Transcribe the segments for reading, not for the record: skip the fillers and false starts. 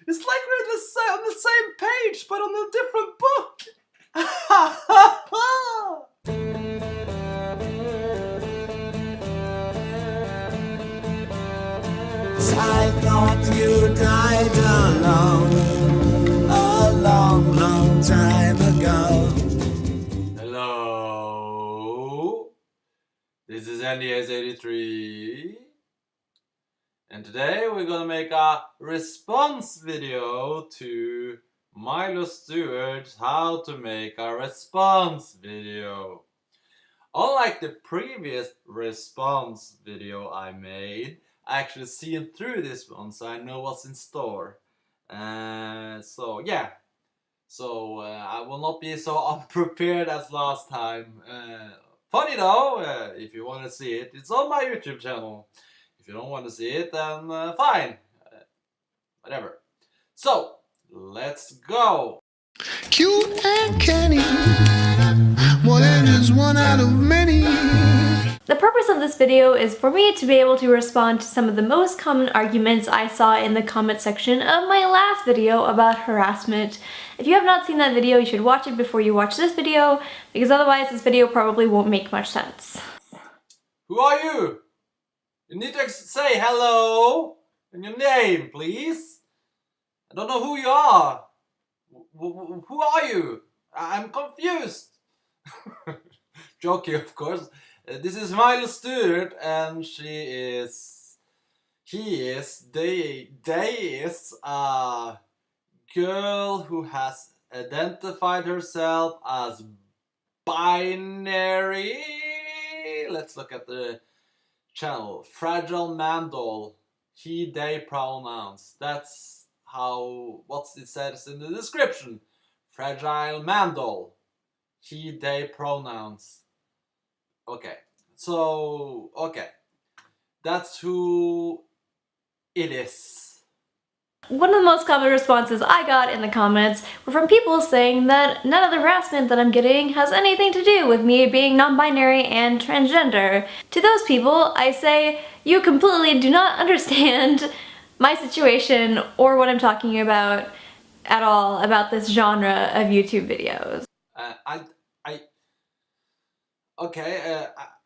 It's like we're on the same page, but on a different book. I thought you died alone a long, long time ago. Hello, this is NDS83, and today we're gonna make a response video to Milo Stewart's how to make a response video. Unlike the previous response video I made, I actually seen through this one, so I know what's in store. So yeah. So I will not be so unprepared as last time. Funny though, if you want to see it, it's on my YouTube channel. If you don't want to see it, then fine. Whatever. So, let's go. Cute and canny, more than just one out of many. The purpose of this video is for me to be able to respond to some of the most common arguments I saw in the comment section of my last video about harassment. If you have not seen that video, you should watch it before you watch this video, because otherwise this video probably won't make much sense. Who are you? You need to say hello and your name, please. I don't know who you are. Who are you? I'm confused. Joking, of course. This is Milo Stewart, and they is a girl who has identified herself as binary. Let's look at the channel. Fragile man doll. He, they pronouns. That's how, what it says in the description. Fragile man doll. He, they pronouns. Okay, so, okay. That's who it is. One of the most common responses I got in the comments were from people saying that none of the harassment that I'm getting has anything to do with me being non-binary and transgender. To those people, I say, you completely do not understand my situation or what I'm talking about at all about this genre of YouTube videos.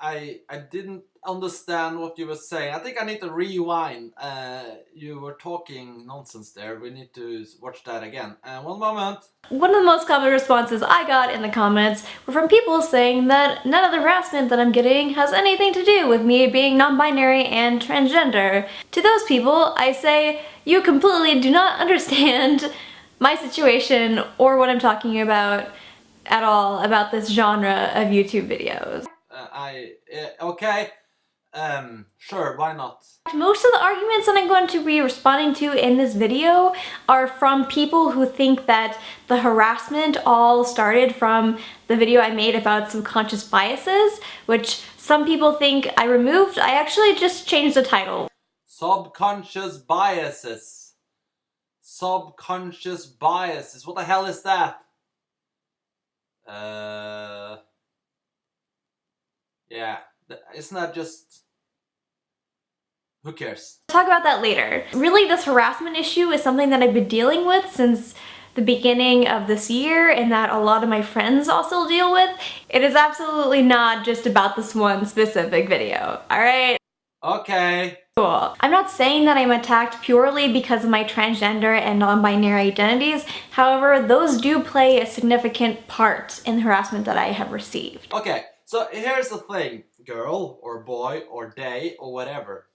I didn't understand what you were saying. I think I need to rewind. You were talking nonsense there. We need to watch that again. One moment. One of the most common responses I got in the comments were from people saying that none of the harassment that I'm getting has anything to do with me being non-binary and transgender. To those people, I say, you completely do not understand my situation or what I'm talking about at all about this genre of YouTube videos. Okay. Sure, why not? Most of the arguments that I'm going to be responding to in this video are from people who think that the harassment all started from the video I made about subconscious biases, which some people think I removed. I actually just changed the title. Subconscious biases. Subconscious biases. What the hell is that? Yeah, isn't that just... Who cares? Talk about that later. Really, this harassment issue is something that I've been dealing with since the beginning of this year and that a lot of my friends also deal with. It is absolutely not just about this one specific video, alright? Okay. Cool. I'm not saying that I'm attacked purely because of my transgender and non-binary identities. However, those do play a significant part in the harassment that I have received. Okay, so here's the thing, girl or boy or they or whatever.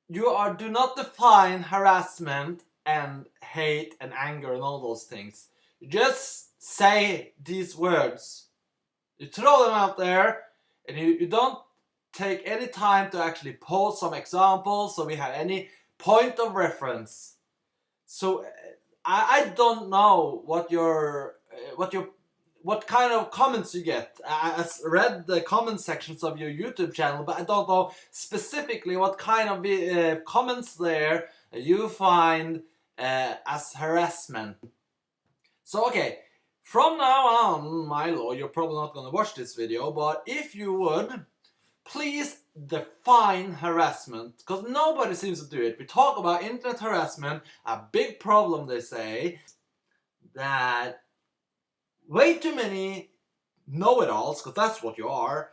You do not define harassment and hate and anger and all those things. You just say these words. You throw them out there and you don't take any time to actually post some examples so we have any point of reference. So I don't know what kind of comments you get. I read the comment sections of your YouTube channel, but I don't know specifically what kind of comments there you find as harassment. So okay, from now on, Milo, you're probably not gonna watch this video, but if you would, please define harassment, because nobody seems to do it. We talk about internet harassment, a big problem, they say, that way too many know-it-alls, because that's what you are,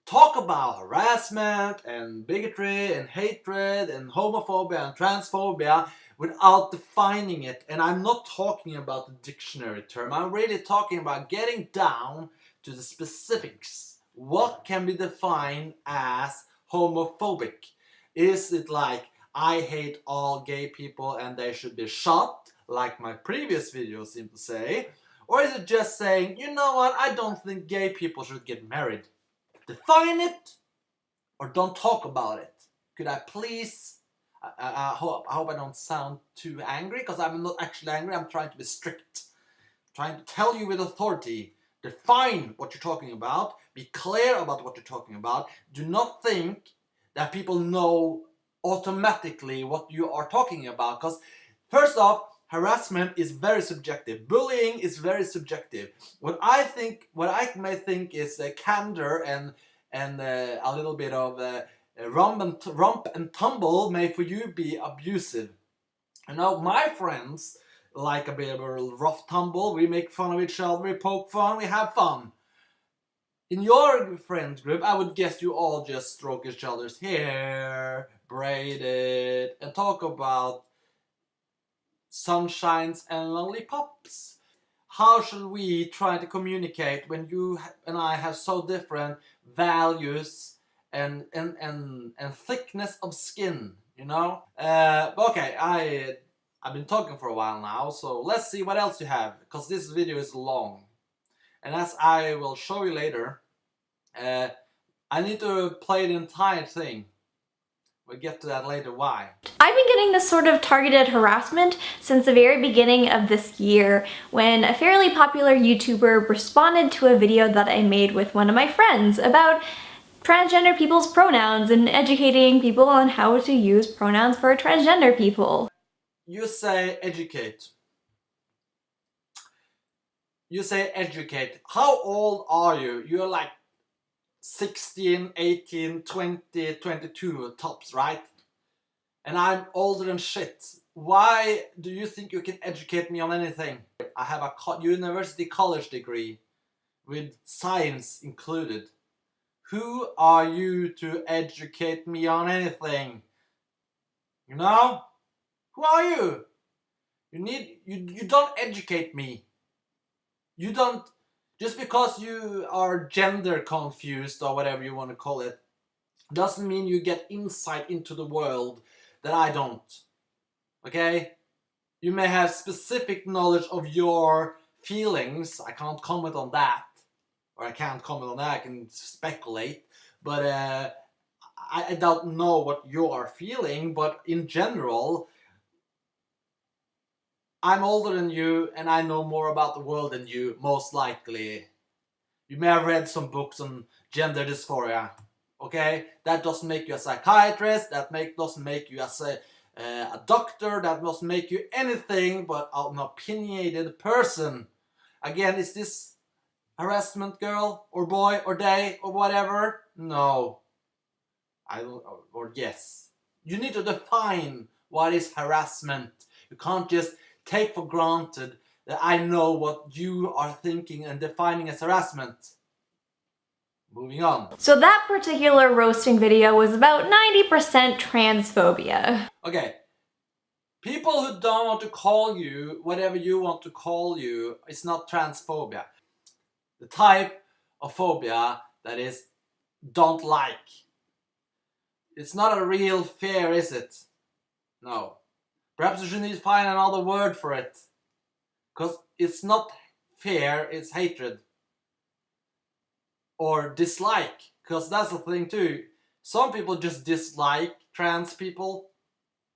talk about harassment and bigotry and hatred and homophobia and transphobia without defining it. And I'm not talking about the dictionary term. I'm really talking about getting down to the specifics. What can be defined as homophobic? Is it like, I hate all gay people and they should be shot, like my previous video seemed to say? Or is it just saying, you know what, I don't think gay people should get married? Define it, or don't talk about it. Could I please? I hope I don't sound too angry, because I'm not actually angry. I'm trying to be strict. I'm trying to tell you with authority. Define what you're talking about. Be clear about what you're talking about. Do not think that people know automatically what you are talking about, because first off, harassment is very subjective. Bullying is very subjective. What I may think is candor and a little bit of romp and tumble may for you be abusive. You know, my friends like a bit of a rough tumble. We make fun of each other, we poke fun, we have fun. In your friend group, I would guess you all just stroke each other's hair, braid it, and talk about sunshines and lollipops. How should we try to communicate when you and I have so different values and thickness of skin, you know? Okay, I've been talking for a while now, so let's see what else you have, because this video is long. And as I will show you later, I need to play the entire thing. We'll get to that later, why. I've been getting this sort of targeted harassment since the very beginning of this year, when a fairly popular YouTuber responded to a video that I made with one of my friends about transgender people's pronouns and educating people on how to use pronouns for transgender people. You say educate. You say educate. How old are you? You're like 16, 18, 20, 22 tops, right? And I'm older than shit. Why do you think you can educate me on anything? I have a university college degree with science included. Who are you to educate me on anything? You know? Who are you? You don't educate me. You don't. Just because you are gender confused or whatever you want to call it, doesn't mean you get insight into the world that I don't. Okay? You may have specific knowledge of your feelings. I can't comment on that. Or I can't comment on that, I can speculate. But I don't know what you are feeling, but in general, I'm older than you and I know more about the world than you, most likely. You may have read some books on gender dysphoria, okay? That doesn't make you a psychiatrist, that doesn't make you a doctor, that doesn't make you anything but an opinionated person. Again, is this harassment, girl or boy or they or whatever? No. Or yes. You need to define what is harassment. You can't just take for granted that I know what you are thinking and defining as harassment. Moving on. So that particular roasting video was about 90% transphobia. Okay. People who don't want to call you whatever you want to call you, it's not transphobia. The type of phobia that is don't like. It's not a real fear, is it? No. Perhaps you should need to find another word for it. Because it's not fear, it's hatred. Or dislike. Because that's the thing too. Some people just dislike trans people.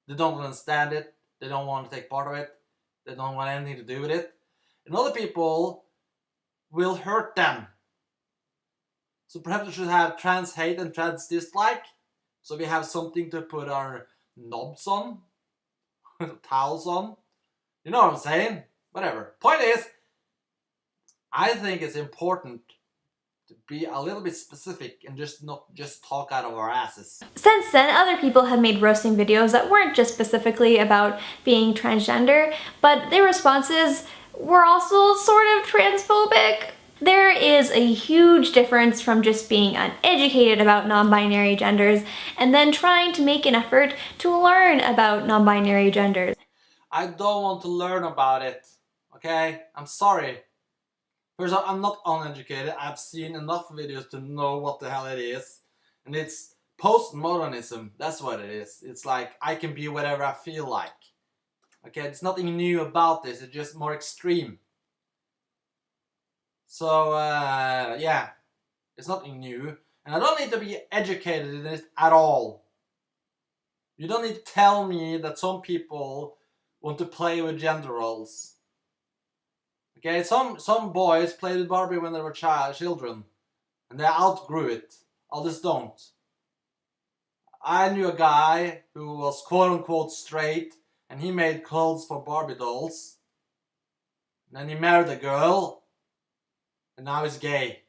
They don't understand it. They don't want to take part of it. They don't want anything to do with it. And other people will hurt them. So perhaps we should have trans hate and trans dislike. So we have something to put our knobs on. Towels on. You know what I'm saying? Whatever. Point is, I think it's important to be a little bit specific and just not just talk out of our asses. Since then, other people have made roasting videos that weren't just specifically about being transgender, but their responses were also sort of transphobic. There is a huge difference from just being uneducated about non-binary genders and then trying to make an effort to learn about non-binary genders. I don't want to learn about it, okay? I'm sorry. First of all, I'm not uneducated. I've seen enough videos to know what the hell it is. And it's postmodernism. That's what it is. It's like I can be whatever I feel like. Okay, it's nothing new about this. It's just more extreme. So, yeah. It's nothing new. And I don't need to be educated in it at all. You don't need to tell me that some people want to play with gender roles. Okay, some boys played with Barbie when they were children, and they outgrew it. Others don't. I knew a guy who was quote-unquote straight, and he made clothes for Barbie dolls. And then he married a girl, and now he's gay.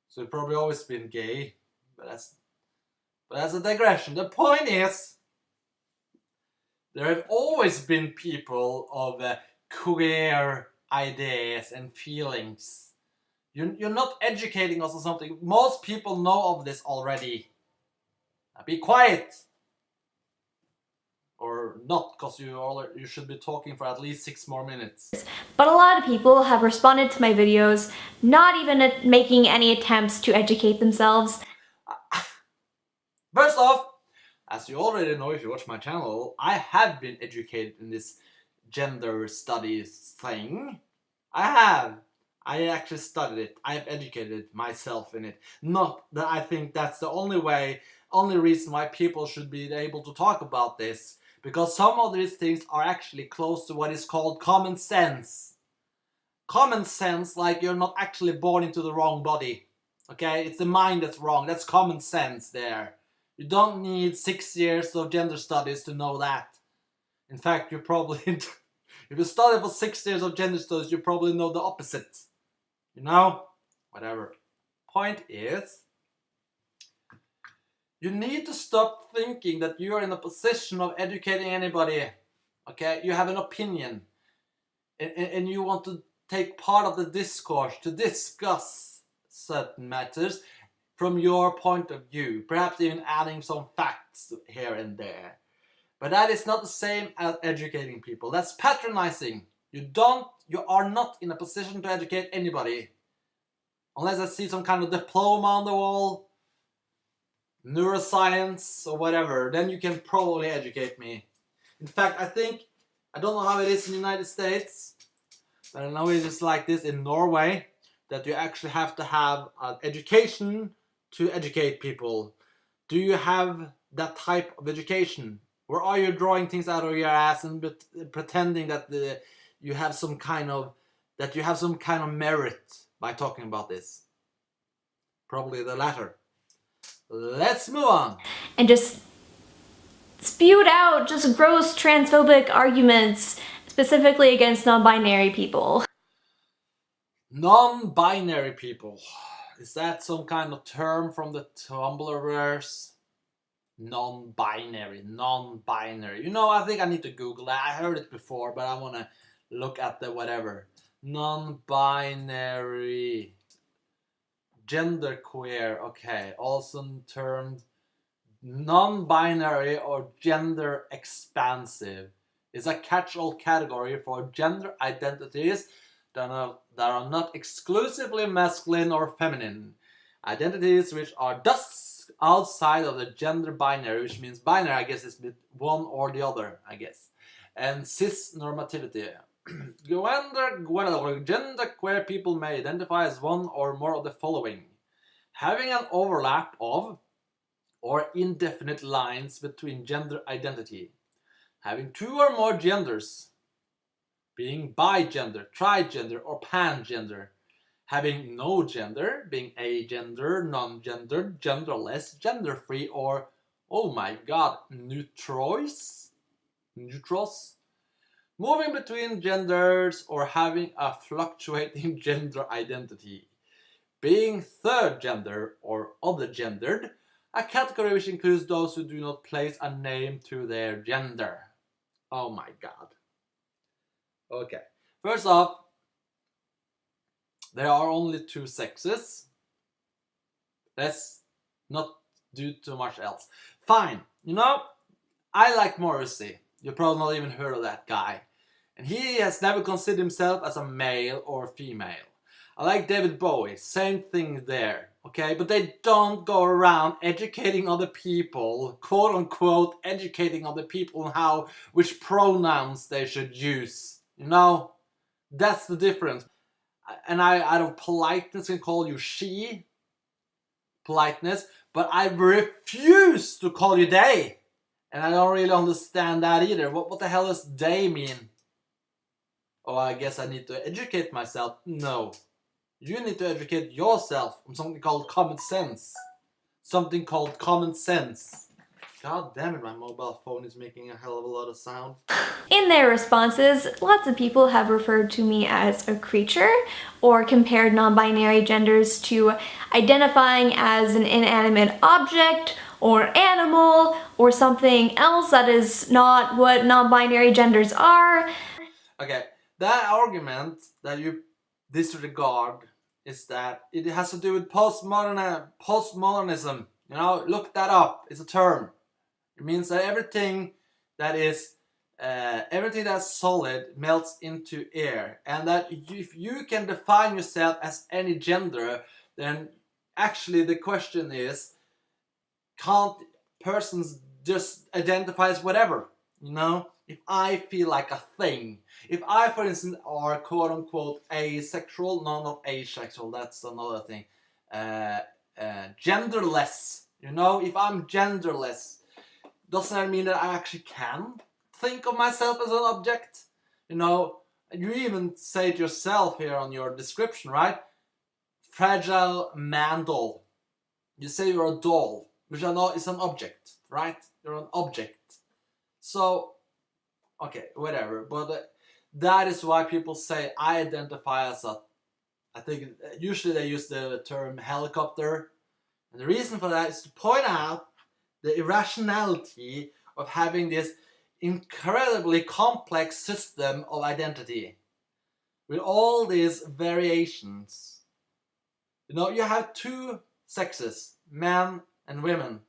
So he's probably always been gay, but that's a digression. The point is, there have always been people of queer ideas and feelings. You're not educating us on something. Most people know of this already. Now be quiet. Or not, because you should be talking for at least 6 more minutes. But a lot of people have responded to my videos, not even making any attempts to educate themselves. First off, as you already know if you watch my channel, I have been educated in this gender studies thing. I have. I actually studied it. I have educated myself in it. Not that I think that's the only reason why people should be able to talk about this. Because some of these things are actually close to what is called common sense. Common sense, like you're not actually born into the wrong body. Okay? It's the mind that's wrong. That's common sense there. You don't need 6 years of gender studies to know that. In fact, you probably, if you study for 6 years of gender studies, you probably know the opposite. You know? Whatever. Point is, you need to stop thinking that you are in a position of educating anybody. Okay? You have an opinion. And you want to take part of the discourse to discuss certain matters from your point of view. Perhaps even adding some facts here and there. But that is not the same as educating people. That's patronizing. You are not in a position to educate anybody. Unless I see some kind of diploma on the wall, neuroscience or whatever, then you can probably educate me. In fact, I don't know how it is in the United States, but I know it is like this in Norway, that you actually have to have an education to educate people. Do you have that type of education? Or are you drawing things out of your ass and pretending that you have some kind of merit by talking about this? Probably the latter. Let's move on. And just spewed out just gross transphobic arguments, specifically against non-binary people. Non-binary people. Is that some kind of term from the Tumblrverse? Non-binary. You know, I think I need to Google that. I heard it before, but I want to look at the whatever. Non-binary. Genderqueer. Okay. Also termed non-binary or gender expansive. Is a catch-all category for gender identities that are not exclusively masculine or feminine. Identities which are thus outside of the gender binary, which means binary, I guess, is one or the other, I guess. And cis normativity. Genderqueer people may identify as one or more of the following: having an overlap of or indefinite lines between gender identity, having 2 or more genders, being bigender, trigender, or pangender, having no gender, being agender, non-gendered, genderless, gender-free, or, oh my god, neutrals, moving between genders or having a fluctuating gender identity, Being third gender or other gendered, a category which includes those who do not place a name to their gender. Oh my god. Okay, first off, there are only two sexes. Let's not do too much else. Fine, you know, I like Morrissey. You've probably not even heard of that guy. And he has never considered himself as a male or female. I like David Bowie, same thing there, okay? But they don't go around educating other people, quote unquote, educating other people on which pronouns they should use, you know? That's the difference. And I, out of politeness, can call you she, politeness, but I refuse to call you they. And I don't really understand that either. What the hell does they mean? Oh, I guess I need to educate myself. No. You need to educate yourself on something called common sense. Something called common sense. God damn it, my mobile phone is making a hell of a lot of sound. In their responses, lots of people have referred to me as a creature or compared non-binary genders to identifying as an inanimate object or animal or something else that is not what non-binary genders are. Okay, that argument that you disregard is that it has to do with postmodernism. You know, look that up. It's a term. It means that everything that's solid melts into air, and that if you can define yourself as any gender, then actually the question is, can't persons just identify as whatever? You know, if I feel like a thing, if I, for instance, are quote unquote asexual, no, not asexual, that's another thing, genderless, you know, if I'm genderless, doesn't that mean that I actually can think of myself as an object? You know, you even say it yourself here on your description, right? Fragile man doll. You say you're a doll, which I know is an object, right? You're an object. So, okay, whatever. But that is why people say I identify as a, I think usually they use the term helicopter. And the reason for that is to point out the irrationality of having this incredibly complex system of identity with all these variations. You know, you have two sexes, men and women.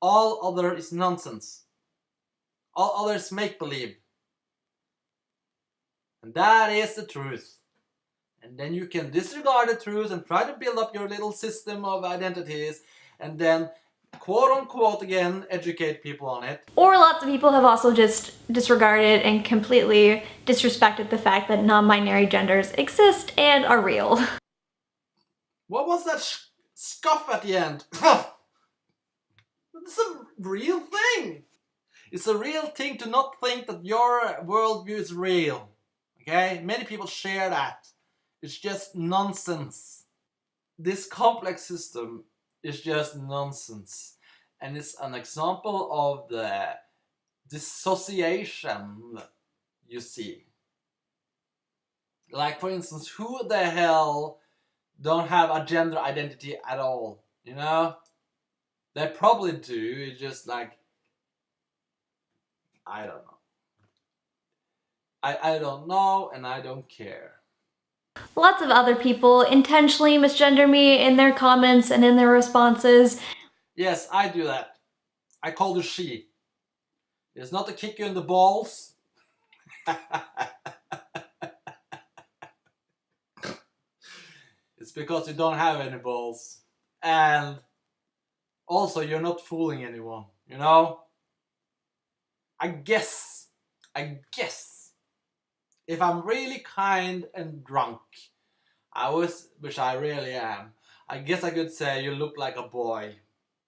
All other is nonsense. All others make-believe. And that is the truth. And then you can disregard the truth and try to build up your little system of identities and then quote unquote again educate people on it. Or lots of people have also just disregarded and completely disrespected the fact that non-binary genders exist and are real. What was that scuff at the end? It's a real thing. It's a real thing to not think that your worldview is real. Okay? Many people share that. It's just nonsense. This complex system is just nonsense. And it's an example of the dissociation you see. Like, for instance, who the hell don't have a gender identity at all? You know? They probably do. It's just like, I don't know. I don't know and I don't care. Lots of other people intentionally misgender me in their comments and in their responses. Yes, I do that. I call her she. It's not to kick you in the balls. It's because you don't have any balls. And also you're not fooling anyone, you know? I guess, if I'm really kind and drunk, which I really am, I guess I could say you look like a boy,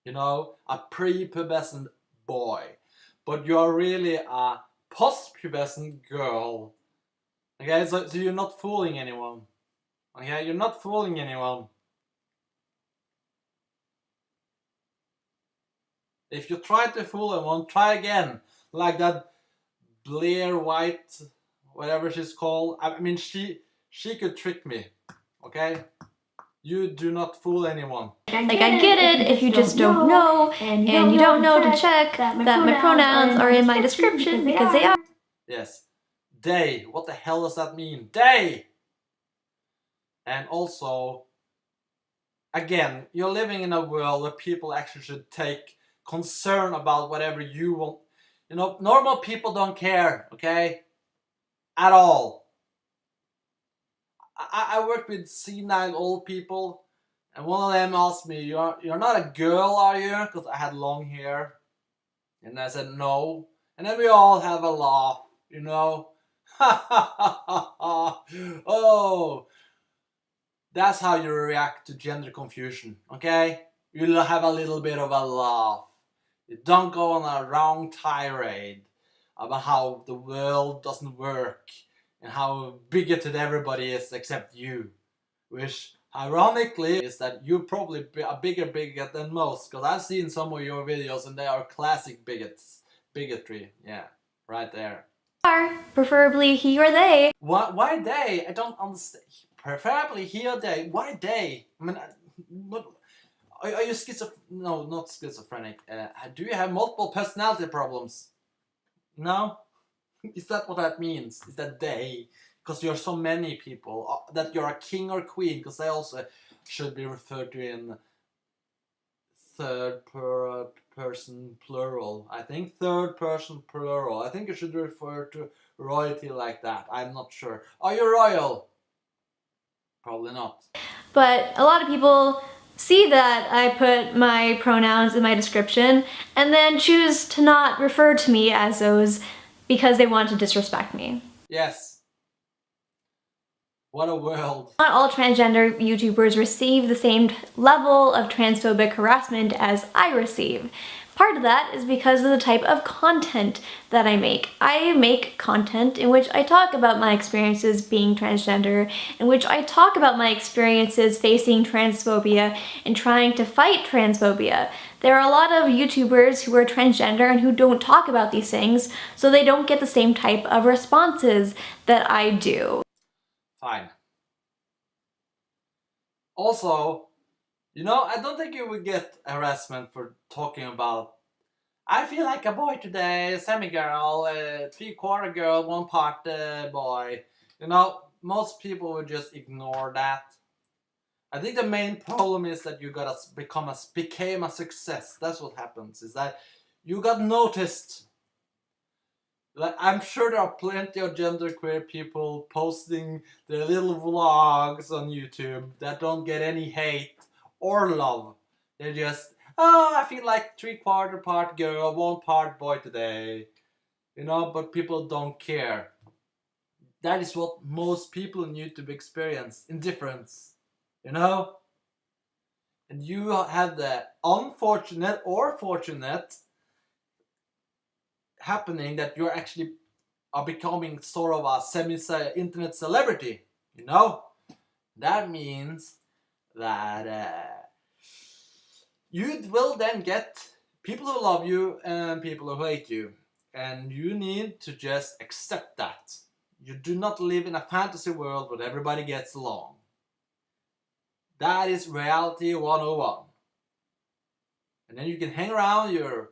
you know, a pre-pubescent boy, but you're really a post-pubescent girl. Okay, so you're not fooling anyone. Okay, you're not fooling anyone. If you try to fool anyone, try again. Like that Blair White, whatever she's called. I mean, she could trick me. Okay? You do not fool anyone. Like, I get it if you just don't know, and you don't know to check that my pronouns are in my description because they are. Yes. They. What the hell does that mean? They! And also, again, you're living in a world where people actually should take concern about whatever you want. You know, normal people don't care, okay? At all. I work with senile old people, and one of them asked me, you're not a girl, are you? Because I had long hair. And I said, no. And then we all have a laugh, you know? Oh, that's how you react to gender confusion, okay? You'll have a little bit of a laugh. You don't go on a wrong tirade about how the world doesn't work and how bigoted everybody is except you. Which, ironically, is that you're probably a bigger bigot than most, because I've seen some of your videos and they are classic bigots. Bigotry, yeah, right there. Preferably he or they. Why they? I don't understand. Preferably he or they. Why they? I mean, what? Are you schizophrenic? No, not schizophrenic. Do you have multiple personality problems? No? Is that what that means? Is that they? Because you're so many people. That you're a king or queen? Because they also should be referred to in third person plural. I think third person plural. I think you should refer to royalty like that. I'm not sure. Are you royal? Probably not. But a lot of people see that I put my pronouns in my description and then choose to not refer to me as those because they want to disrespect me. Yes. What a world. Not all transgender YouTubers receive the same level of transphobic harassment as I receive. Part of that is because of the type of content that I make. I make content in which I talk about my experiences being transgender, in which I talk about my experiences facing transphobia and trying to fight transphobia. There are a lot of YouTubers who are transgender and who don't talk about these things, so they don't get the same type of responses that I do. Fine. Also, you know, I don't think you would get harassment for talking about I feel like a boy today, semi-girl, three-quarter girl, one-part boy. You know, most people would just ignore that. I think the main problem is that you became a success. That's what happens, is that you got noticed. Like, I'm sure there are plenty of genderqueer people posting their little vlogs on YouTube that don't get any hate or love. They're just, oh, I feel like three-quarter part girl, one-part boy today. You know, but people don't care. That is what most people on YouTube experience. Indifference. You know? And you have the unfortunate or fortunate happening that you actually are becoming sort of a semi-internet celebrity. You know? That means that you will then get people who love you and people who hate you. And you need to just accept that. You do not live in a fantasy world where everybody gets along. That is reality 101. And then you can hang around your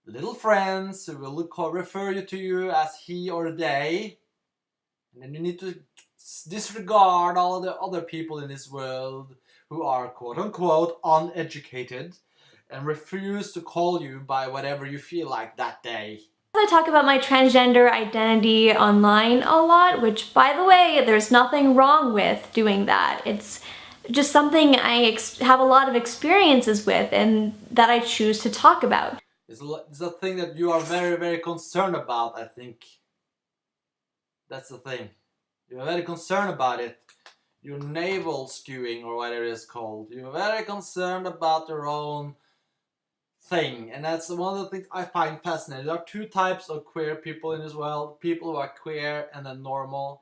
little friends who will refer to you as he or they. And then you need to disregard all the other people in this world who are quote-unquote uneducated and refuse to call you by whatever you feel like that day. I talk about my transgender identity online a lot, which, by the way, there's nothing wrong with doing that. It's just something I have a lot of experiences with and that I choose to talk about. It's a thing that you are very, very concerned about, I think. That's the thing. You're very concerned about it. Your navel skewing, or whatever it is called. You're very concerned about your own thing. And that's one of the things I find fascinating. There are two types of queer people in this world. People who are queer and then normal.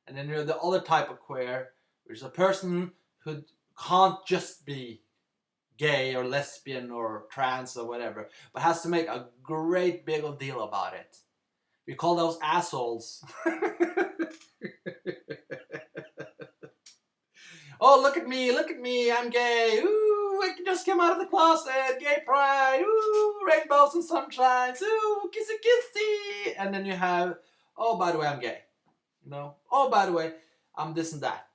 And then you're the other type of queer, which is a person who can't just be gay or lesbian or trans or whatever, but has to make a great big deal about it. We call those assholes. oh, look at me, I'm gay. Ooh, I just came out of the closet. Gay pride. Ooh, rainbows and sunshines. Ooh, kissy kissy. And then you have, oh, by the way, I'm gay. You know, oh, by the way, I'm this and that.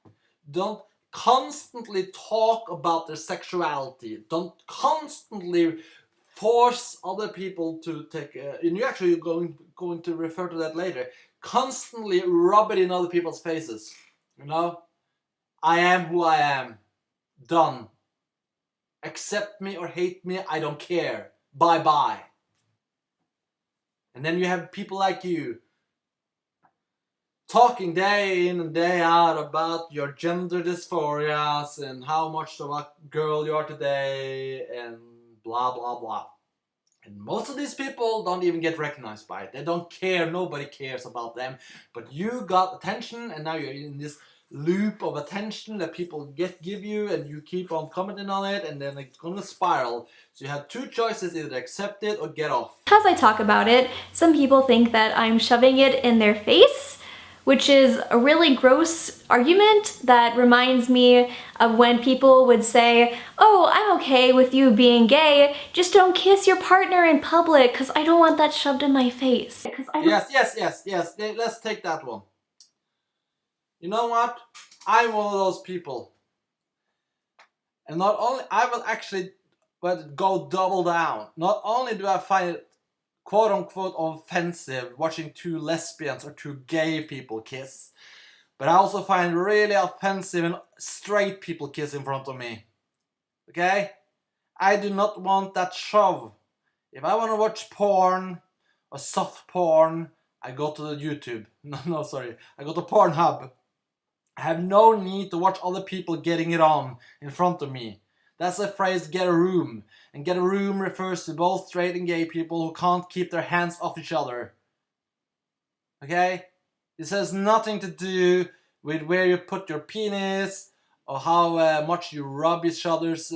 Don't constantly talk about their sexuality. Don't constantly force other people to take, and you're actually going to refer to that later. Constantly rub it in other people's faces. You know, I am who I am. Done. Accept me or hate me, I don't care. Bye bye. And then you have people like you talking day in and day out about your gender dysphorias and how much of a girl you are today and blah blah blah. And most of these people don't even get recognized by it. They don't care, nobody cares about them. But you got attention and now you're in this loop of attention that people give you, and you keep on commenting on it, and then it's gonna spiral. So you have two choices: either accept it or get off. As I talk about it, some people think that I'm shoving it in their face, which is a really gross argument that reminds me of when people would say, oh, I'm okay with you being gay, just don't kiss your partner in public because I don't want that shoved in my face. Yes. Let's take that one. You know what? I'm one of those people. And not only, I will actually go double down. Not only do I find it quote unquote offensive watching two lesbians or two gay people kiss, but I also find really offensive when straight people kiss in front of me. Okay? I do not want that shove. If I want to watch porn or soft porn, I go to the YouTube. I go to Pornhub. I have no need to watch other people getting it on in front of me. That's the phrase get a room. And get a room refers to both straight and gay people who can't keep their hands off each other. Okay? This has nothing to do with where you put your penis or how much you rub each other's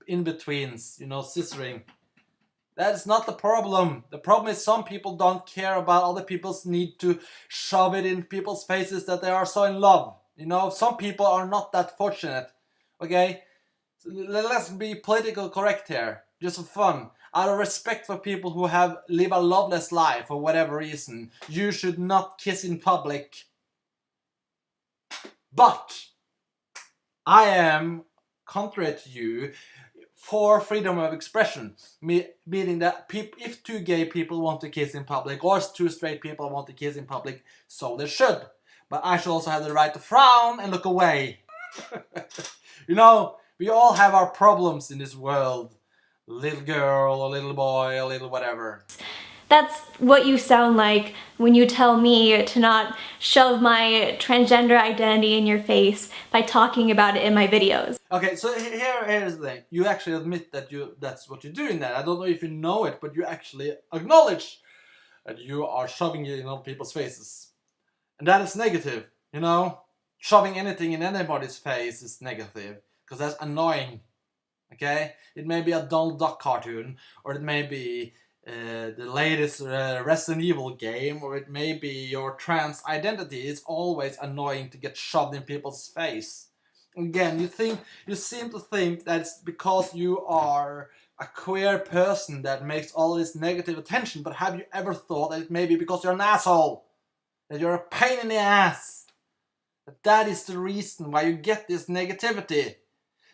in-betweens, you know, scissoring. That is not the problem. The problem is some people don't care about other people's need to shove it in people's faces that they are so in love. You know, some people are not that fortunate. Okay? So let's be politically correct here. Just for fun. Out of respect for people who live a loveless life for whatever reason, you should not kiss in public. But I am, contrary to you, for freedom of expression, meaning that if two gay people want to kiss in public or two straight people want to kiss in public, so they should. But I should also have the right to frown and look away. You know, we all have our problems in this world. Little girl, or little boy, or little whatever. That's what you sound like when you tell me to not shove my transgender identity in your face by talking about it in my videos. Okay, so here's the thing. You actually admit that that's what you're doing there. I don't know if you know it, but you actually acknowledge that you are shoving it in other people's faces. And that is negative, you know? Shoving anything in anybody's face is negative, because that's annoying. Okay? It may be a Donald Duck cartoon, or it may be the latest Resident Evil game, or it may be your trans identity. It's always annoying to get shoved in people's face. Again, you seem to think that it's because you are a queer person that makes all this negative attention, but have you ever thought that it may be because you're an asshole? That you're a pain in the ass? That is the reason why you get this negativity.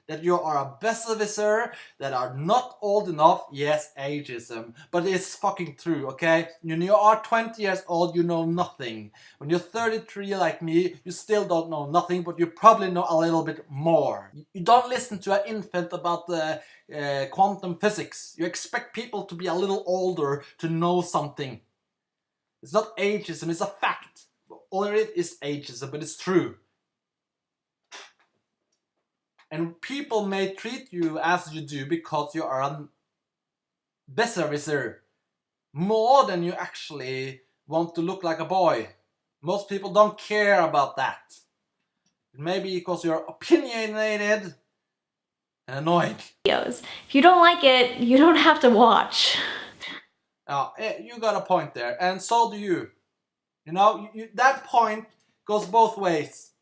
That you are a besserwisser, that are not old enough. Yes, ageism, but it's fucking true, okay? When you are 20 years old, you know nothing. When you're 33 like me, you still don't know nothing, but you probably know a little bit more. You don't listen to an infant about the quantum physics. You expect people to be a little older to know something. It's not ageism, it's a fact. All it is ageism, but it's true. And people may treat you as you do because you are a besserwisser more than you actually want to look like a boy. Most people don't care about that. It may be because you're opinionated and annoying. If you don't like it, you don't have to watch. You got a point there, and so do you. You know, that point goes both ways.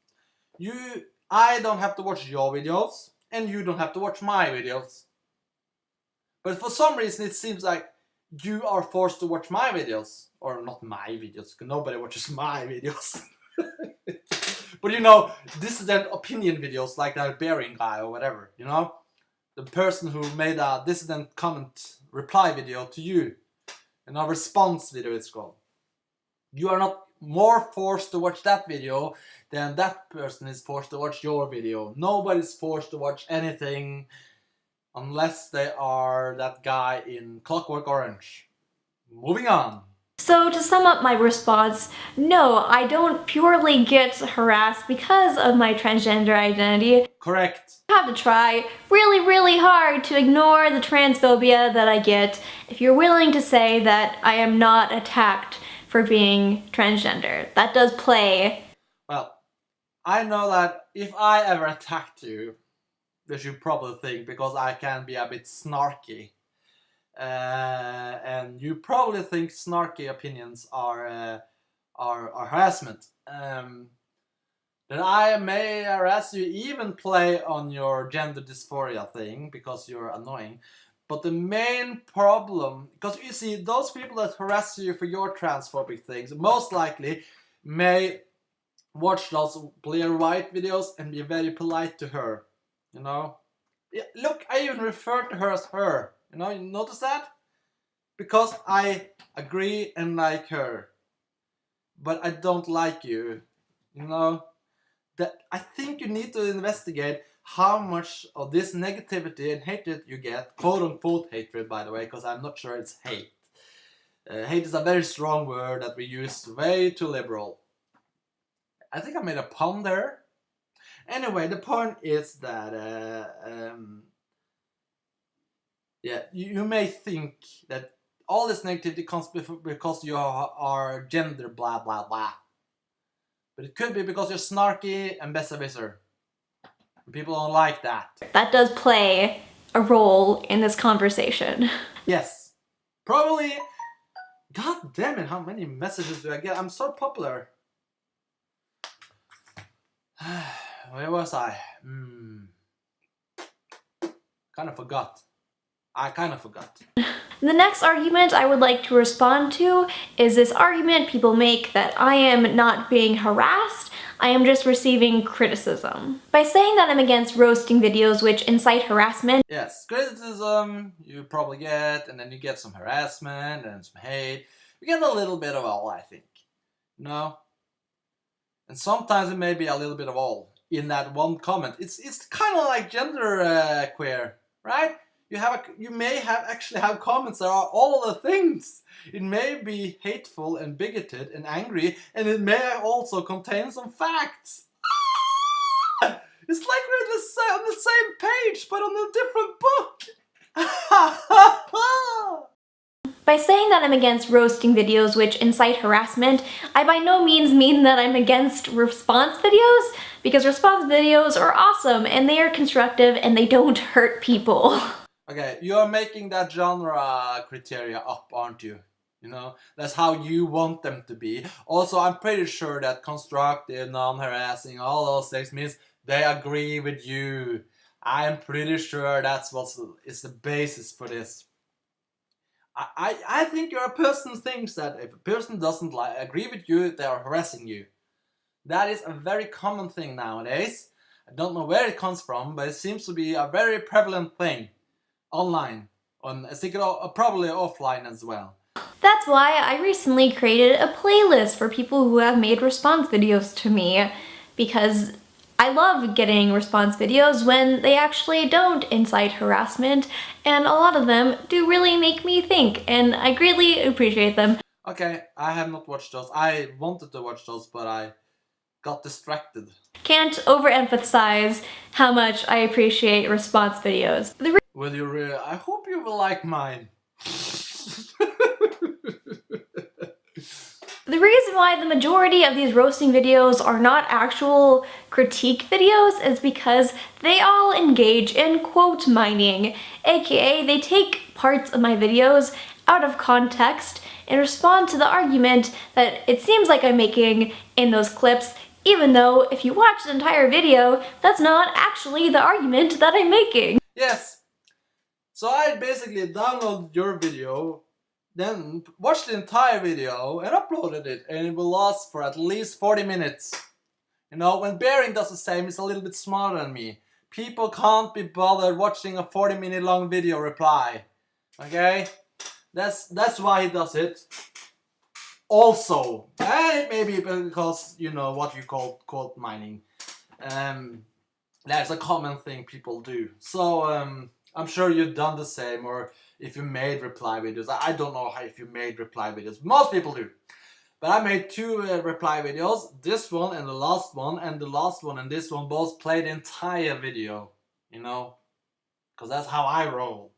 You I don't have to watch your videos, and you don't have to watch my videos. But for some reason it seems like you are forced to watch my videos. Or not my videos, because nobody watches my videos. But you know, dissident opinion videos like that Bering guy or whatever, you know? The person who made a dissident comment reply video to you. And a response video it's called. You are not more forced to watch that video than that person is forced to watch your video. Nobody's forced to watch anything unless they are that guy in Clockwork Orange. Moving on. So to sum up my response, no, I don't purely get harassed because of my transgender identity. Correct. You have to try really, really hard to ignore the transphobia that I get if you're willing to say that I am not attacked for being transgender. That does play. Well, I know that if I ever attacked you, which you probably think because I can be a bit snarky, and you probably think snarky opinions are harassment, then I may harass you, even play on your gender dysphoria thing because you're annoying. But the main problem, because you see, those people that harass you for your transphobic things most likely may watch those Blair White videos and be very polite to her, you know? Yeah, look, I even refer to her as her, you know, you notice that? Because I agree and like her, but I don't like you, you know? That I think you need to investigate how much of this negativity and hatred you get, quote-unquote hatred, by the way, because I'm not sure it's hate. Hate is a very strong word that we use way too liberal. I think I made a pun there. Anyway, the point is that, yeah, you may think that all this negativity comes because you are gender blah blah blah. But it could be because you're snarky and besserwisser. People don't like that. That does play a role in this conversation. Yes. Probably. God damn it, how many messages do I get? I'm so popular. Where was I? Kind of forgot. I kind of forgot. The next argument I would like to respond to is this argument people make that I am not being harassed, I am just receiving criticism. By saying that I'm against roasting videos which incite harassment. Yes, criticism you probably get, and then you get some harassment and some hate. You get a little bit of all, I think. No? And sometimes it may be a little bit of all in that one comment. It's kind of like gender queer, right? You may actually have comments that are all the things. It may be hateful and bigoted and angry, and it may also contain some facts. It's like we're on the same page, but on a different book. By saying that I'm against roasting videos which incite harassment, I by no means mean that I'm against response videos, because response videos are awesome and they are constructive and they don't hurt people. Okay, you are making that genre criteria up, aren't you? You know, that's how you want them to be. Also, I'm pretty sure that constructive, non-harassing, all those things means they agree with you. I'm pretty sure that's what is the basis for this. I think you're a person who thinks that if a person doesn't agree with you, they are harassing you. That is a very common thing nowadays. I don't know where it comes from, but it seems to be a very prevalent thing. Online, I think probably offline as well. That's why I recently created a playlist for people who have made response videos to me, because I love getting response videos when they actually don't incite harassment, and a lot of them do really make me think, and I greatly appreciate them. Okay, I have not watched those. I wanted to watch those, but I got distracted. Can't overemphasize how much I appreciate response videos. Will you really? I hope you will like mine. The reason why the majority of these roasting videos are not actual critique videos is because they all engage in quote mining, aka they take parts of my videos out of context and respond to the argument that it seems like I'm making in those clips Even though, if you watch the entire video, that's not actually the argument that I'm making. Yes. So I basically downloaded your video, then watched the entire video and uploaded it, and it will last for at least 40 minutes. You know, when Bering does the same, he's a little bit smarter than me. People can't be bothered watching a 40-minute long video reply. Okay? That's why he does it. Also, and maybe because, you know, what you call quote mining. That's a common thing people do. So, I'm sure you've done the same, or if you made reply videos. I don't know how if you made reply videos. Most people do. But I made two reply videos, this one and the last one, and the last one and this one both played the entire video, you know, because that's how I roll.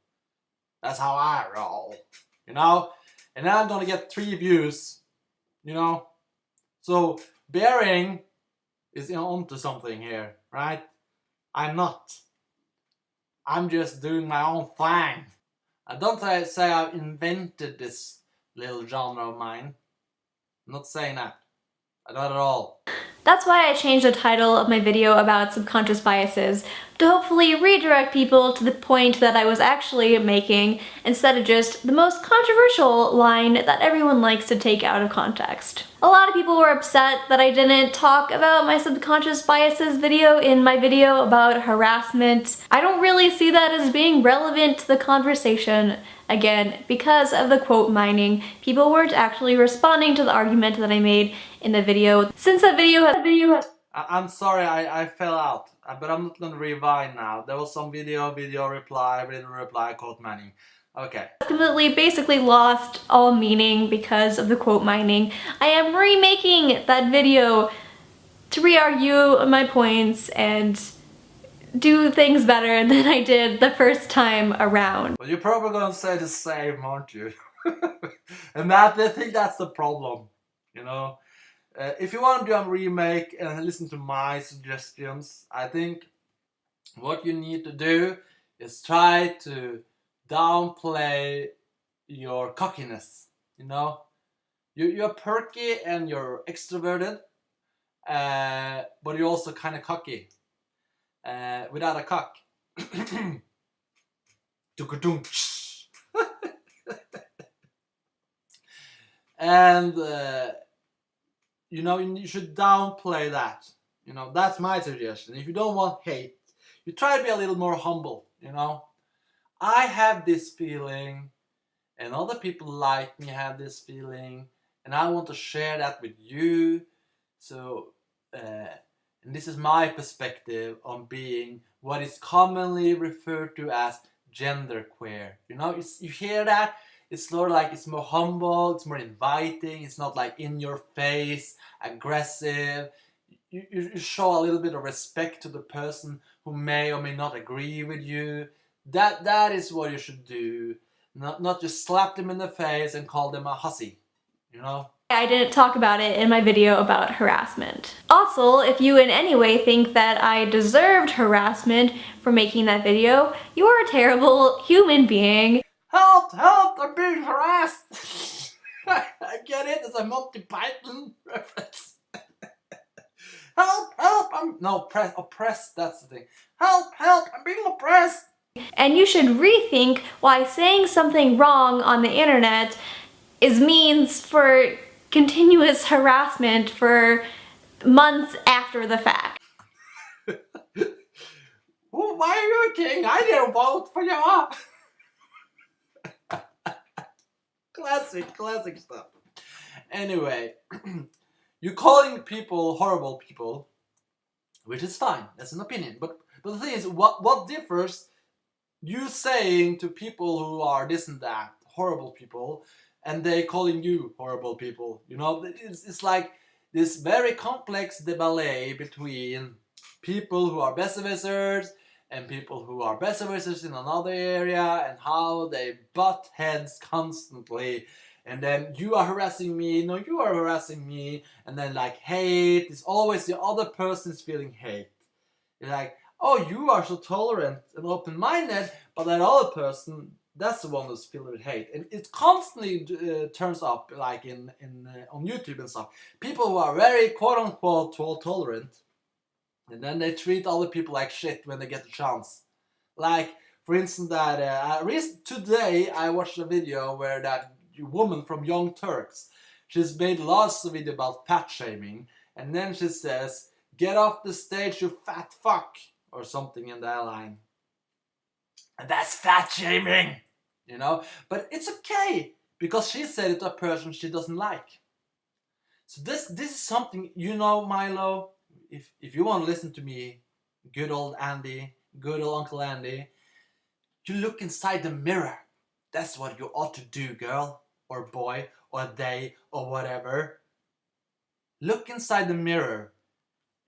That's how I roll, you know, and now I'm gonna get 3 views, you know, so Bering is onto something here, right? I'm not. I'm just doing my own thing. I don't say I've invented this little genre of mine. I'm not saying that. Not at all. That's why I changed the title of my video about subconscious biases, to hopefully redirect people to the point that I was actually making, instead of just the most controversial line that everyone likes to take out of context. A lot of people were upset that I didn't talk about my subconscious biases video in my video about harassment. I don't really see that as being relevant to the conversation. Again, because of the quote mining, people weren't actually responding to the argument that I made in the video. Since that video has I'm sorry, I fell out, but I'm not gonna rewind now. There was some video reply, quote mining. Okay. completely basically lost all meaning because of the quote mining. I am remaking that video to re-argue my points and do things better than I did the first time around. Well, you're probably gonna say the same, aren't you? And I think that's the problem, you know. If you want to do a remake and listen to my suggestions, I think what you need to do is try to downplay your cockiness, you know. You're perky and you're extroverted, but you're also kind of cocky, without a cock. And you know, you should downplay that. You know, that's my suggestion. If you don't want hate, you try to be a little more humble, you know. I have this feeling, and other people like me have this feeling, and I want to share that with you. So, and this is my perspective on being what is commonly referred to as genderqueer. You know, you hear that? It's sort of like, it's more humble, it's more inviting, it's not like in your face, aggressive. You show a little bit of respect to the person who may or may not agree with you. That is what you should do. Not just slap them in the face and call them a hussy, you know? I didn't talk about it in my video about harassment. Also, if you in any way think that I deserved harassment for making that video, you are a terrible human being. Help! Help! I'm being harassed! I get it, it's a Monty Python reference. Help! Help! Oppressed, that's the thing. Help! Help! I'm being oppressed! And you should rethink why saying something wrong on the internet is means for continuous harassment for months after the fact. Well, why are you a king? I didn't vote for you! Classic stuff. Anyway, you're calling people horrible people, which is fine. That's an opinion. But the thing is, what differs you saying to people who are this and that, horrible people, and they calling you horrible people? You know, it's like this very complex debate between people who are besserwissers and people who are besserwissers in another area, and how they butt heads constantly. And then you are harassing me, no, you are harassing me, and then like hate is always the other person's feeling hate. It's like, oh, you are so tolerant and open-minded, but that other person That's the one that's filled with hate, and it constantly turns up, like on YouTube and stuff. People who are very quote unquote tolerant, and then they treat other people like shit when they get the chance. Like, for instance, that today I watched a video where that woman from Young Turks, she's made lots of videos about fat shaming, and then she says, "Get off the stage, you fat fuck," or something in that line. And that's fat shaming, you know? But it's okay, because she said it to a person she doesn't like. So this is something, you know, Milo, if you want to listen to me, good old Andy, good old Uncle Andy, you look inside the mirror. That's what you ought to do, girl, or boy, or they, or whatever. Look inside the mirror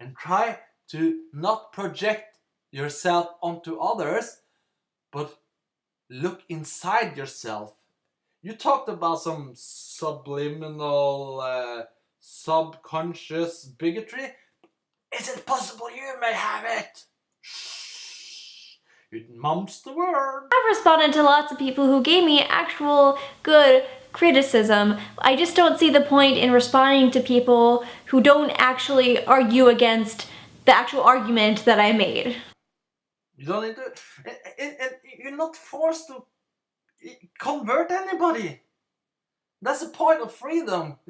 and try to not project yourself onto others, but look inside yourself. You talked about some subliminal, subconscious bigotry. Is it possible you may have it? Shh. It mumps the word. I've responded to lots of people who gave me actual good criticism. I just don't see the point in responding to people who don't actually argue against the actual argument that I made. You don't need to, and you're not forced to convert anybody. That's the point of freedom.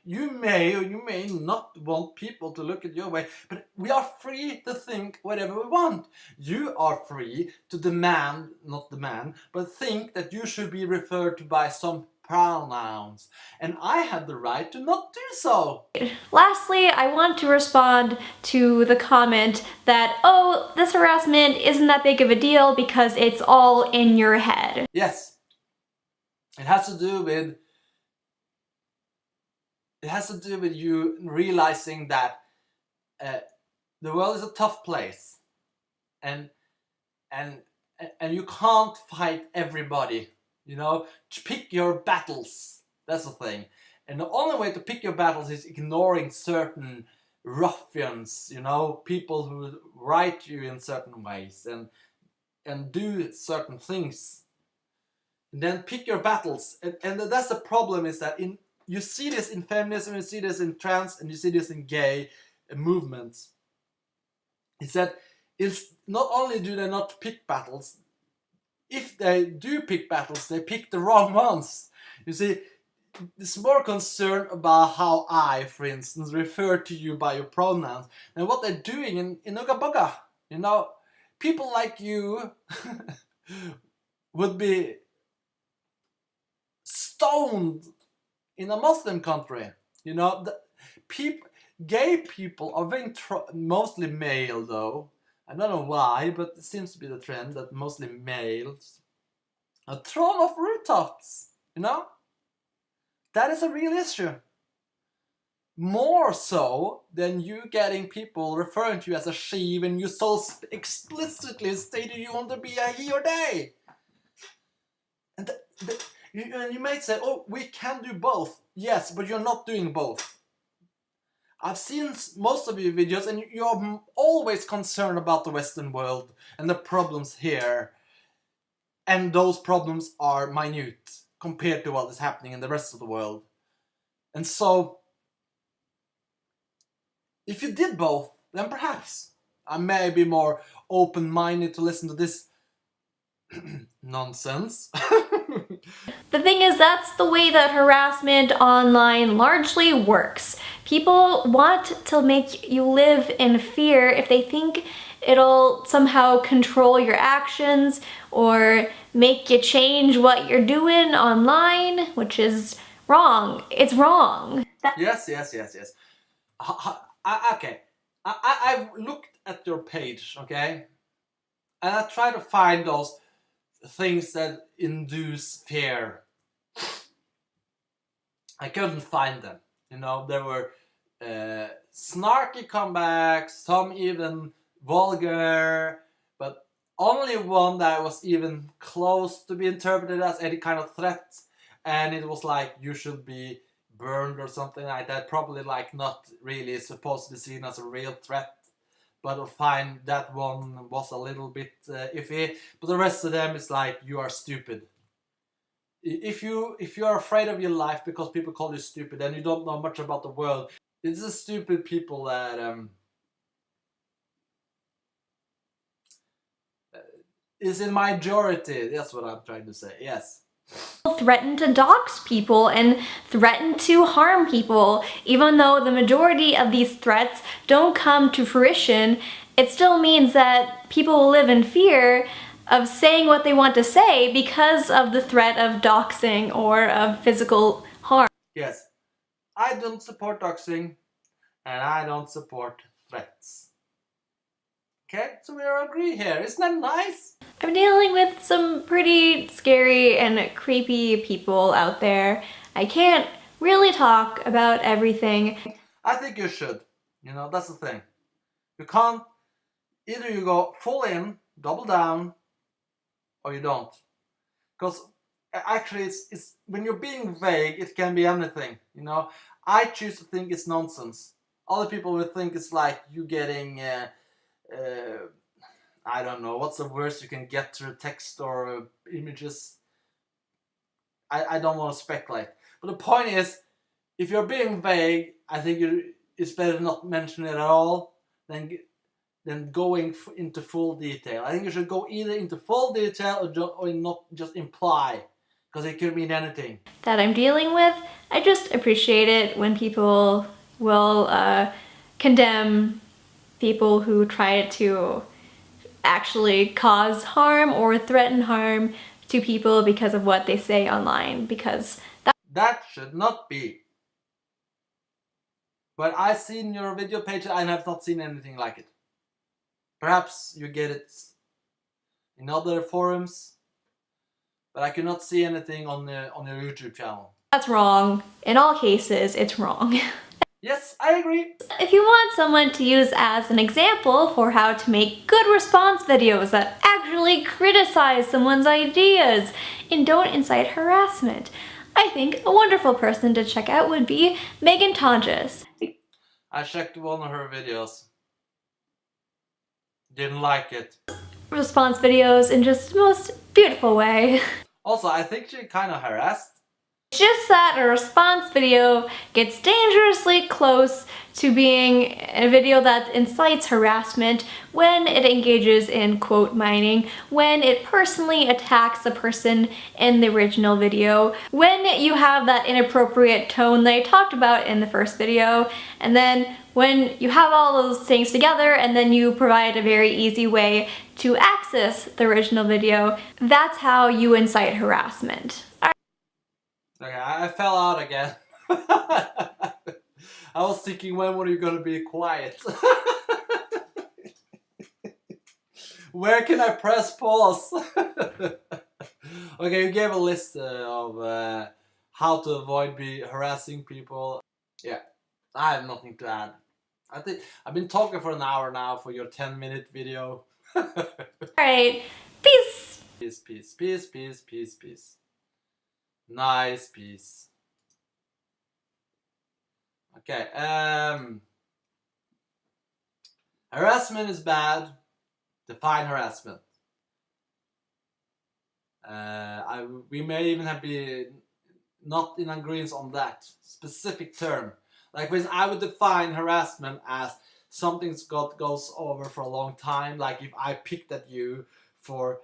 You may or you may not want people to look at your way, but we are free to think whatever we want. You are free to demand, not demand, but think that you should be referred to by some pronouns, and I have the right to not do so. Lastly, I want to respond to the comment that, oh, this harassment isn't that big of a deal because it's all in your head. Yes, it has to do with you realizing that the world is a tough place, and you can't fight everybody. You know, to pick your battles. That's the thing. And the only way to pick your battles is ignoring certain ruffians, you know, people who write you in certain ways and do certain things. And then pick your battles. And that's the problem, is that you see this in feminism, you see this in trans, and you see this in gay movements. It's that it's not only do they not pick battles, if they do pick battles, they pick the wrong ones. You see, it's more concerned about how I, for instance, refer to you by your pronouns than what they're doing in Ooga Booga. You know, people like you would be stoned in a Muslim country. You know, gay people are very mostly male though. I don't know why, but it seems to be the trend that mostly males are thrown off rooftops, you know? That is a real issue. More so than you getting people referring to you as a she when you so explicitly stated you want to be a he or they. And you may say, oh, we can do both. Yes, but you're not doing both. I've seen most of your videos and you're always concerned about the Western world and the problems here. And those problems are minute compared to what is happening in the rest of the world. And so, if you did both, then perhaps I may be more open-minded to listen to this nonsense. The thing is, that's the way that harassment online largely works. People want to make you live in fear if they think it'll somehow control your actions or make you change what you're doing online, which is wrong. It's wrong. Yes. Okay, I've looked at your page, okay? And I try to find those things that induce fear. I couldn't find them. You know, there were snarky comebacks, some even vulgar, but only one that was even close to be interpreted as any kind of threat, and it was like you should be burned or something like that. Probably like not really supposed to be seen as a real threat. But I find that one was a little bit iffy. But the rest of them is like, you are stupid. if you are afraid of your life because people call you stupid and you don't know much about the world, it's the stupid people that is in majority. That's what I'm trying to say. Yes. Threaten to dox people and threaten to harm people. Even though the majority of these threats don't come to fruition, it still means that people will live in fear of saying what they want to say because of the threat of doxing or of physical harm. Yes. I don't support doxing and I don't support threats. Okay, so we all agree here. Isn't that nice? I'm dealing with some pretty scary and creepy people out there. I can't really talk about everything. I think you should. You know, that's the thing. You can't, either you go full in, double down, or you don't. Because actually it's when you're being vague, it can be anything, you know. I choose to think it's nonsense. Other people will think it's like you getting I don't know, what's the worst you can get through text or images? I don't want to speculate. But the point is, if you're being vague, I think it's better not mention it at all than going into full detail. I think you should go either into full detail or not just imply, because it could mean anything. That I'm dealing with. I just appreciate it when people will condemn people who try to actually cause harm or threaten harm to people because of what they say online, because that should not be. But I've seen your video page and have not seen anything like it. Perhaps you get it in other forums, but I cannot see anything on your YouTube channel. That's wrong. In all cases, it's wrong. Yes, I agree. If you want someone to use as an example for how to make good response videos that actually criticize someone's ideas and don't incite harassment, I think a wonderful person to check out would be Megan Tonjes. I checked one of her videos. Didn't like it. Response videos in just the most beautiful way. Also, I think she kind of harassed. It's just that a response video gets dangerously close to being a video that incites harassment when it engages in quote mining, when it personally attacks the person in the original video, when you have that inappropriate tone that I talked about in the first video, and then when you have all those things together and then you provide a very easy way to access the original video. That's how you incite harassment. Okay, I fell out again. I was thinking, when were you gonna be quiet? Where can I press pause? Okay, you gave a list of how to avoid harassing people. Yeah, I have nothing to add. I think I've been talking for an hour now for your 10-minute video. Alright, peace! Peace, peace, peace, peace, peace, peace. Nice piece. Okay, harassment is bad. Define harassment. We may even have been not in agreement on that specific term. Like, I would define harassment as something goes over for a long time. Like if I picked at you for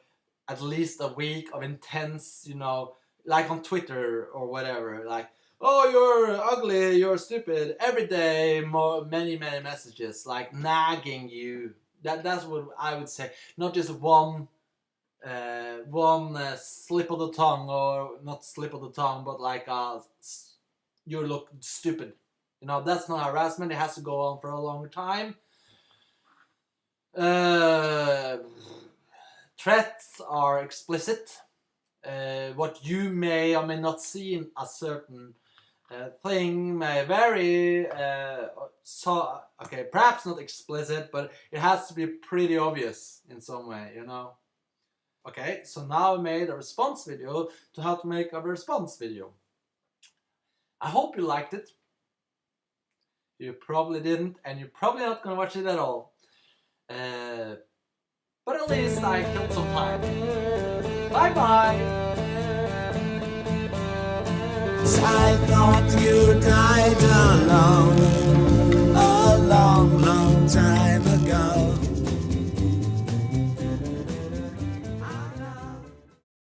at least a week of intense, you know, like on Twitter or whatever, like, oh, you're ugly, you're stupid, every day, many messages, like nagging you. That's what I would say. Not just one slip of the tongue, or not slip of the tongue, but like you look stupid. You know, that's not harassment. It has to go on for a longer time. Threats are explicit. What you may or may not see in a certain thing may vary. So, okay, perhaps not explicit, but it has to be pretty obvious in some way, you know. Okay, so now I made a response video to how to make a response video. I hope you liked it. You probably didn't, and you're probably not gonna watch it at all. But at least I killed some time. Bye bye! I thought you died alone.